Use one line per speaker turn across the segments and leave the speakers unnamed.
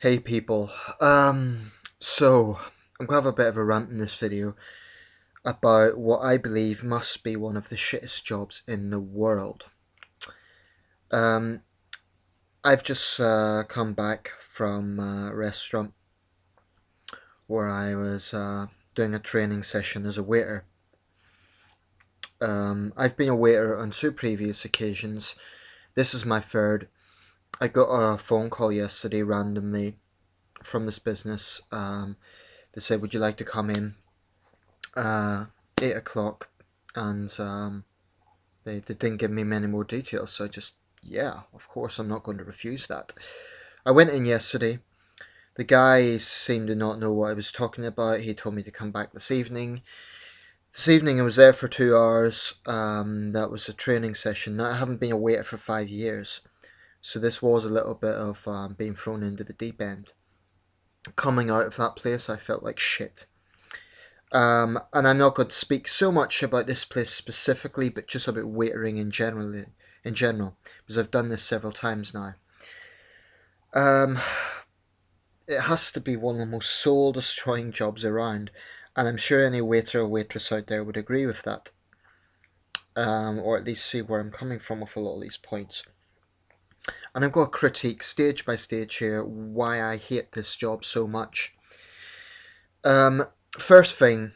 Hey people, so I'm gonna have a bit of a rant in this video about what I believe must be one of the shittest jobs in the world. Um, I've just come back from a restaurant where I was doing a training session as a waiter. I've been a waiter on two previous occasions. This is my third. I got a phone call yesterday randomly from this business. They said, "Would you like to come in?" uh, 8 o'clock, and they didn't give me many more details. So I just, yeah, of course, I'm not going to refuse that. I went in yesterday. The guy seemed to not know what I was talking about. He told me to come back this evening. This evening I was there for 2 hours. That was a training session. Now, I haven't been a waiter for 5 years, so this was a little bit of being thrown into the deep end. Coming out of that place, I felt like shit. And I'm not going to speak so much about this place specifically, but just about waitering in general, because I've done this several times now. Um, it has to be one of the most soul-destroying jobs around, and I'm sure any waiter or waitress out there would agree with that, or at least see where I'm coming from with a lot of these points. And I've got to critique stage by stage here why I hate this job so much. First thing,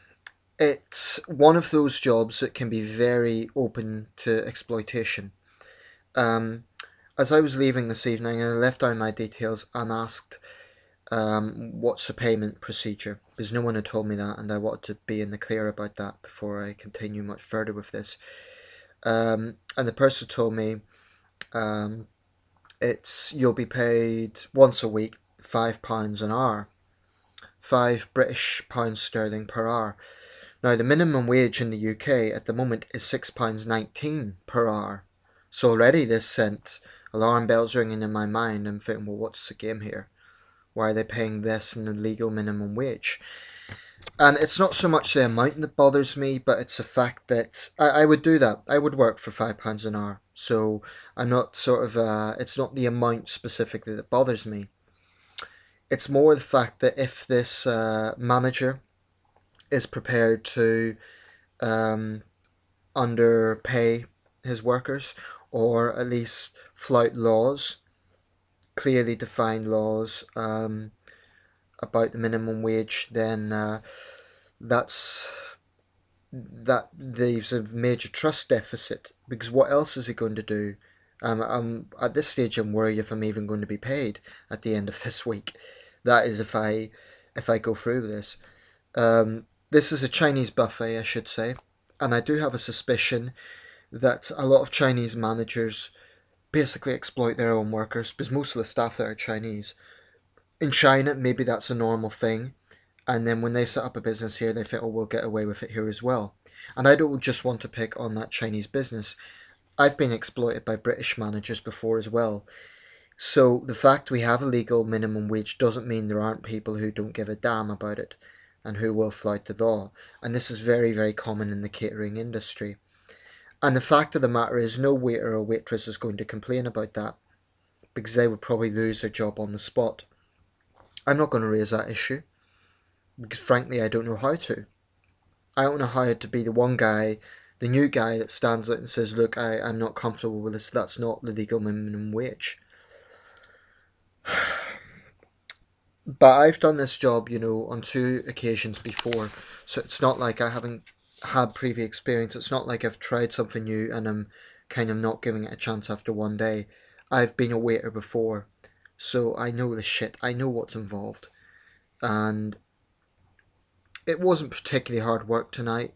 it's one of those jobs that can be very open to exploitation. Um, as I was leaving this evening, I left down my details and asked, what's the payment procedure? Because no one had told me that, and I wanted to be in the clear about that before I continue much further with this. And the person told me, um, you'll be paid once a week, £5 an hour, £5 British sterling per hour. Now, the minimum wage in the UK at the moment is £6.19 per hour. So already this sent alarm bells ringing in my mind. I'm thinking, well, what's the game here? Why are they paying this in the legal minimum wage? And it's not so much the amount that bothers me, but it's the fact that I would do that. I would work for £5 an hour. So I'm not it's not the amount specifically that bothers me. It's more the fact that if this manager is prepared to um, underpay his workers, or at least flout laws, clearly defined laws about the minimum wage, then that's that leaves a major trust deficit. Because what else is he going to do? At this stage, I'm worried if I'm even going to be paid at the end of this week. That is if I go through with this. This is a Chinese buffet, I should say, and I do have a suspicion that a lot of Chinese managers basically exploit their own workers, because most of the staff there are Chinese. In China, maybe that's a normal thing, and then when they set up a business here, they think, oh, we'll get away with it here as well. And I don't just want to pick on that Chinese business. I've been exploited by British managers before as well. So the fact we have a legal minimum wage doesn't mean there aren't people who don't give a damn about it and who will flout the law. And this is very, very common in the catering industry. And the fact of the matter is, no waiter or waitress is going to complain about that, because they would probably lose their job on the spot. I'm not going to raise that issue, because frankly, I don't know how to. I don't know how to be the one guy, the new guy that stands out and says, look, I'm not comfortable with this, that's not the legal minimum wage. But I've done this job, on two occasions before, so it's not like I haven't had previous experience. It's not like I've tried something new and I'm kind of not giving it a chance after one day. I've been a waiter before, so I know the shit. I know what's involved. And it wasn't particularly hard work tonight,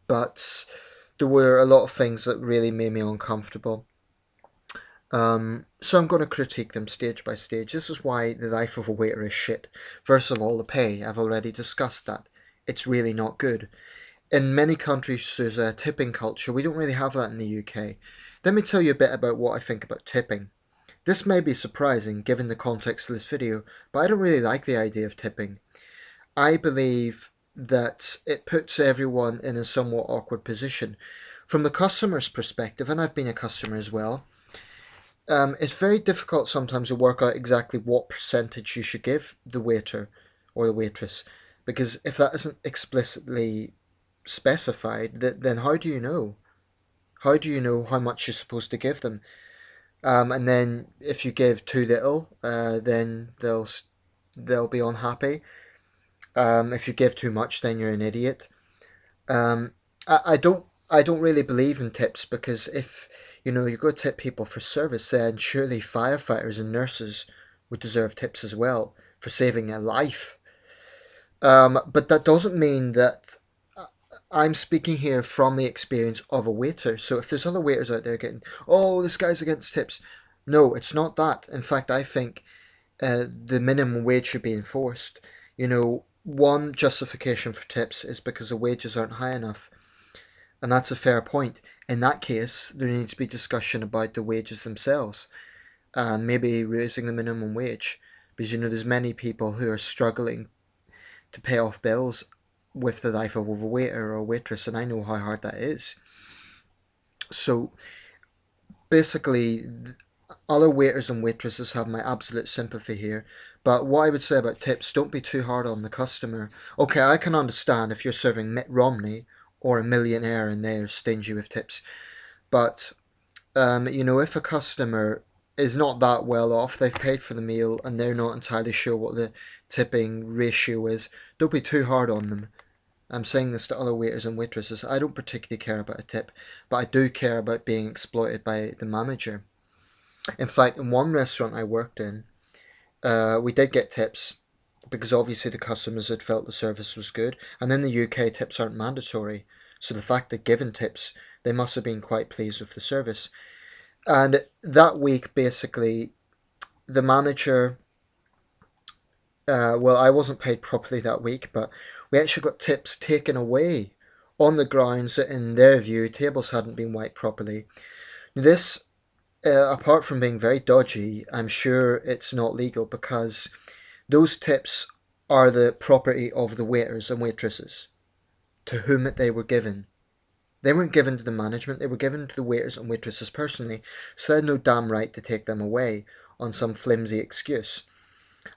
but there were a lot of things that really made me uncomfortable. So I'm going to critique them stage by stage. This is why the life of a waiter is shit. First of all, the pay. I've already discussed that. It's really not good. In many countries, there's a tipping culture. We don't really have that in the UK. Let me tell you a bit about what I think about tipping. This may be surprising given the context of this video, but I don't really like the idea of tipping. I believe that it puts everyone in a somewhat awkward position. From the customer's perspective, and I've been a customer as well, It's very difficult sometimes to work out exactly what percentage you should give the waiter or the waitress, because if that isn't explicitly specified, then how do you know? How do you know how much you're supposed to give them? And then if you give too little, then they'll be unhappy. If you give too much, then you're an idiot. Um, I don't really believe in tips because if you go tip people for service, then surely firefighters and nurses would deserve tips as well for saving a life. But that doesn't mean that I'm speaking here from the experience of a waiter. So if there's other waiters out there getting, oh, this guy's against tips, no, it's not that. In fact, I think the minimum wage should be enforced. One justification for tips is because the wages aren't high enough. And that's a fair point. In that case, there needs to be discussion about the wages themselves and maybe raising the minimum wage. Because there's many people who are struggling to pay off bills with the life of a waiter or a waitress, and I know how hard that is. So basically, other waiters and waitresses have my absolute sympathy here. But what I would say about tips, don't be too hard on the customer. Okay, I can understand if you're serving Mitt Romney or a millionaire and they're stingy with tips. But, if a customer is not that well off, they've paid for the meal and they're not entirely sure what the tipping ratio is, don't be too hard on them. I'm saying this to other waiters and waitresses. I don't particularly care about a tip, but I do care about being exploited by the manager. In fact, in one restaurant I worked in, we did get tips because obviously the customers had felt the service was good. And in the UK, tips aren't mandatory. So the fact that given tips, they must have been quite pleased with the service. And that week, basically, the manager, well, I wasn't paid properly that week, but we actually got tips taken away on the grounds that, in their view, tables hadn't been wiped properly. This, apart from being very dodgy, I'm sure it's not legal because those tips are the property of the waiters and waitresses to whom they were given. They weren't given to the management, they were given to the waiters and waitresses personally, so they had no damn right to take them away on some flimsy excuse.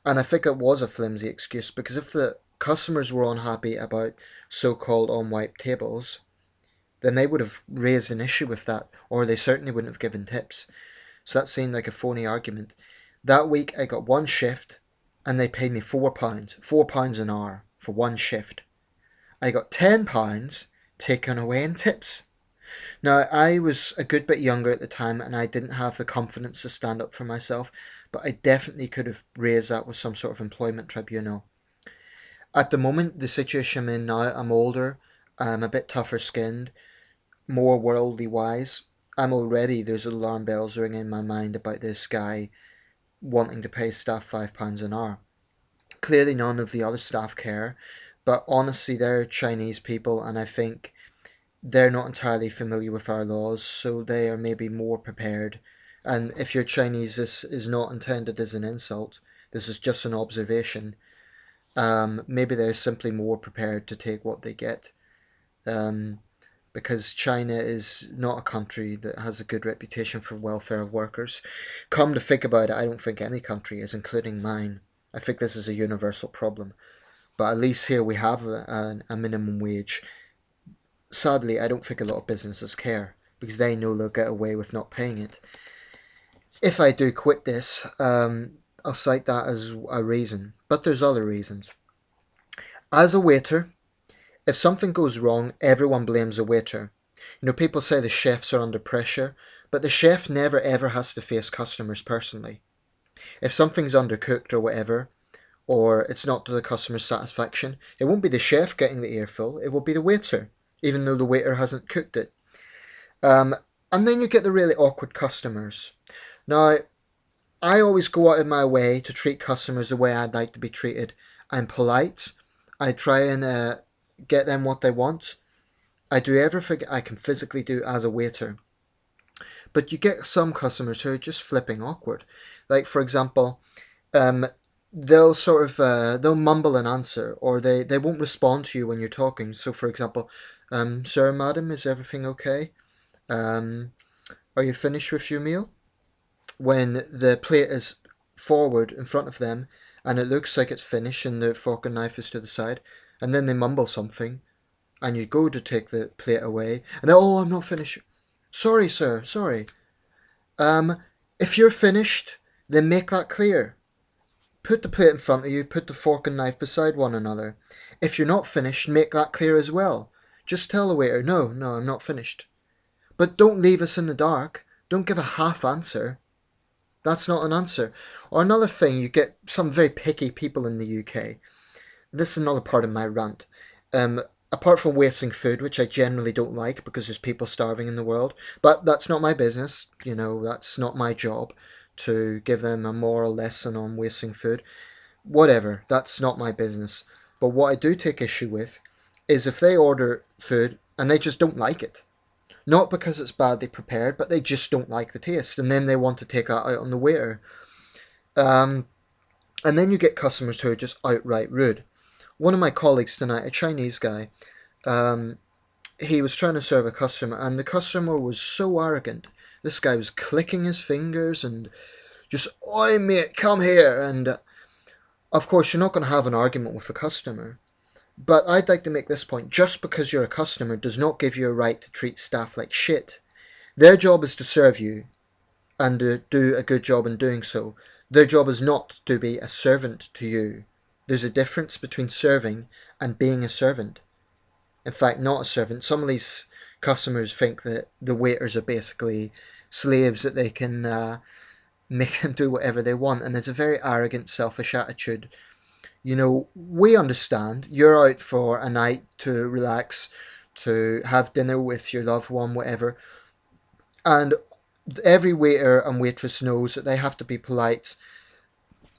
And I think it was a flimsy excuse because if the customers were unhappy about so called unwiped tables, then they would have raised an issue with that, or they certainly wouldn't have given tips. So that seemed like a phony argument. That week I got one shift and they paid me £4, £4 an hour for one shift. I got £10 taken away in tips. Now, I was a good bit younger at the time and I didn't have the confidence to stand up for myself, but I definitely could have raised that with some sort of employment tribunal. At the moment, the situation I'm in now, I'm older, I'm a bit tougher skinned, more worldly wise. There's alarm bells ringing in my mind about this guy wanting to pay staff £5 an hour. Clearly, none of the other staff care, but honestly, they're Chinese people, and I think they're not entirely familiar with our laws, so they are maybe more prepared. And if you're Chinese, this is not intended as an insult. This is just an observation. Maybe they're simply more prepared to take what they get. Because China is not a country that has a good reputation for welfare of workers. Come to think about it, I don't think any country is, including mine. I think this is a universal problem. But at least here we have a minimum wage. Sadly, I don't think a lot of businesses care because they know they'll get away with not paying it. If I do quit this, I'll cite that as a reason. But there's other reasons. As a waiter, if something goes wrong, everyone blames the waiter. People say the chefs are under pressure, but the chef never ever has to face customers personally. If something's undercooked or whatever, or it's not to the customer's satisfaction, it won't be the chef getting the earful, it will be the waiter, even though the waiter hasn't cooked it. And then you get the really awkward customers. Now, I always go out of my way to treat customers the way I'd like to be treated. I'm polite. I try and get them what they want. I do everything I can physically do as a waiter. But you get some customers who are just flipping awkward. Like, for example, they'll they'll mumble an answer, or they won't respond to you when you're talking. So, for example, sir, madam, is everything okay? Are you finished with your meal? when the plate is forward in front of them and it looks like it's finished and the fork and knife is to the side, and then they mumble something and you go to take the plate away and oh, I'm not finished. Sorry, sir, sorry. Um, if you're finished, then make that clear. Put the plate in front of you, put the fork and knife beside one another. If you're not finished, make that clear as well. Just tell the waiter, no, I'm not finished. But don't leave us in the dark. Don't give a half answer. That's not an answer. Or another thing, you get some very picky people in the UK. This is another part of my rant. Apart from wasting food, which I generally don't like because there's people starving in the world, but that's not my business. That's not my job to give them a moral lesson on wasting food. Whatever, that's not my business. But what I do take issue with is if they order food and they just don't like it. Not because it's badly prepared, but they just don't like the taste, and then they want to take that out on the waiter. And then you get customers who are just outright rude. One of my colleagues tonight, a Chinese guy, he was trying to serve a customer, and the customer was so arrogant. This guy was clicking his fingers and just, oi mate, come here. And of course, you're not going to have an argument with a customer. But I'd like to make this point. Just because you're a customer does not give you a right to treat staff like shit. Their job is to serve you and to do a good job in doing so. Their job is not to be a servant to you. There's a difference between serving and being a servant. In fact, not a servant. Some of these customers think that the waiters are basically slaves that they can make them do whatever they want. And there's a very arrogant, selfish attitude. We understand you're out for a night to relax, to have dinner with your loved one, whatever. And every waiter and waitress knows that they have to be polite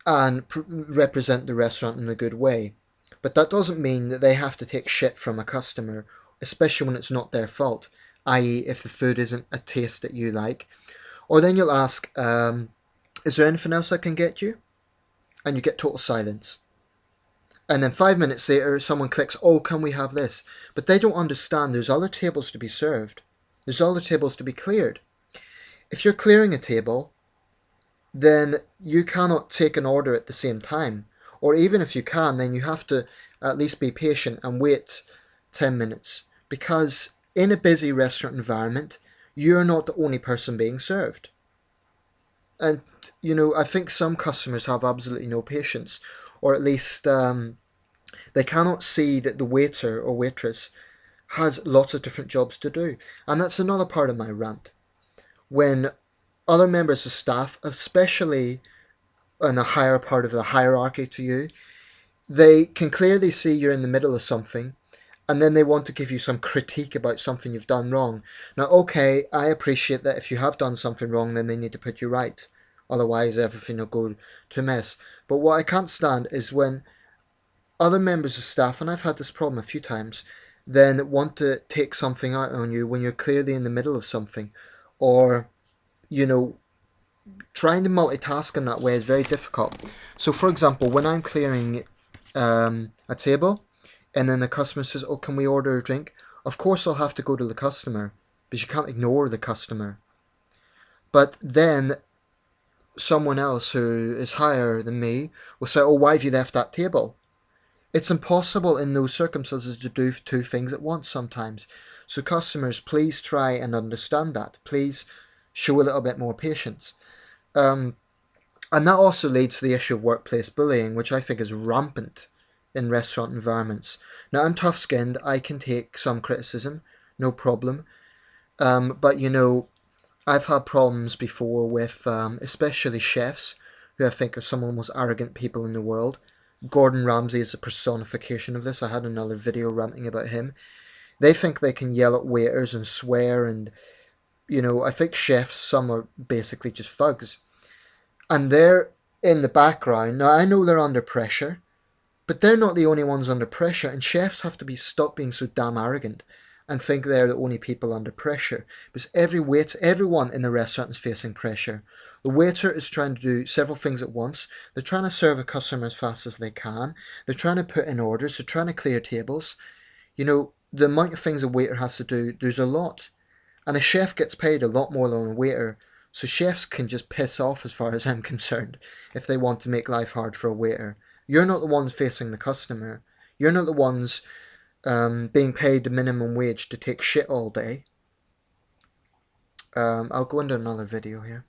and represent the restaurant in a good way. But that doesn't mean that they have to take shit from a customer, especially when it's not their fault, i.e. if the food isn't a taste that you like. Or then you'll ask, is there anything else I can get you? And you get total silence. And then 5 minutes later, someone clicks, oh, can we have this? But they don't understand there's other tables to be served. There's other tables to be cleared. If you're clearing a table, then you cannot take an order at the same time. Or even if you can, then you have to at least be patient and wait 10 minutes. Because in a busy restaurant environment, you're not the only person being served. And, I think some customers have absolutely no patience. Or at least they cannot see that the waiter or waitress has lots of different jobs to do. And that's another part of my rant. When other members of staff, especially in a higher part of the hierarchy to you, they can clearly see you're in the middle of something, and then they want to give you some critique about something you've done wrong. Now, okay, I appreciate that if you have done something wrong, then they need to put you right. Otherwise, everything will go to mess. But what I can't stand is when other members of staff, and I've had this problem a few times, then want to take something out on you when you're clearly in the middle of something. Or, trying to multitask in that way is very difficult. So, for example, when I'm clearing a table, and then the customer says, oh, can we order a drink? Of course I'll have to go to the customer, because you can't ignore the customer. But then someone else who is higher than me will say, oh, why have you left that table? It's impossible in those circumstances to do two things at once sometimes. So customers, please try and understand that. Please show a little bit more patience. And that also leads to the issue of workplace bullying, which I think is rampant in restaurant environments. Now, I'm tough-skinned. I can take some criticism, no problem. But, I've had problems before with especially chefs, who I think are some of the most arrogant people in the world. Gordon Ramsay is a personification of this. I had another video ranting about him. They think they can yell at waiters and swear, and, I think chefs, some are basically just thugs. And they're in the background. Now, I know they're under pressure, but they're not the only ones under pressure, and chefs have to stop being so damn arrogant and think they're the only people under pressure. Because everyone in the restaurant is facing pressure. The waiter is trying to do several things at once. They're trying to serve a customer as fast as they can. They're trying to put in orders. They're trying to clear tables. The amount of things a waiter has to do, there's a lot. And a chef gets paid a lot more than a waiter. So chefs can just piss off as far as I'm concerned if they want to make life hard for a waiter. You're not the ones facing the customer. You're not the ones being paid the minimum wage to take shit all day. I'll go into another video here.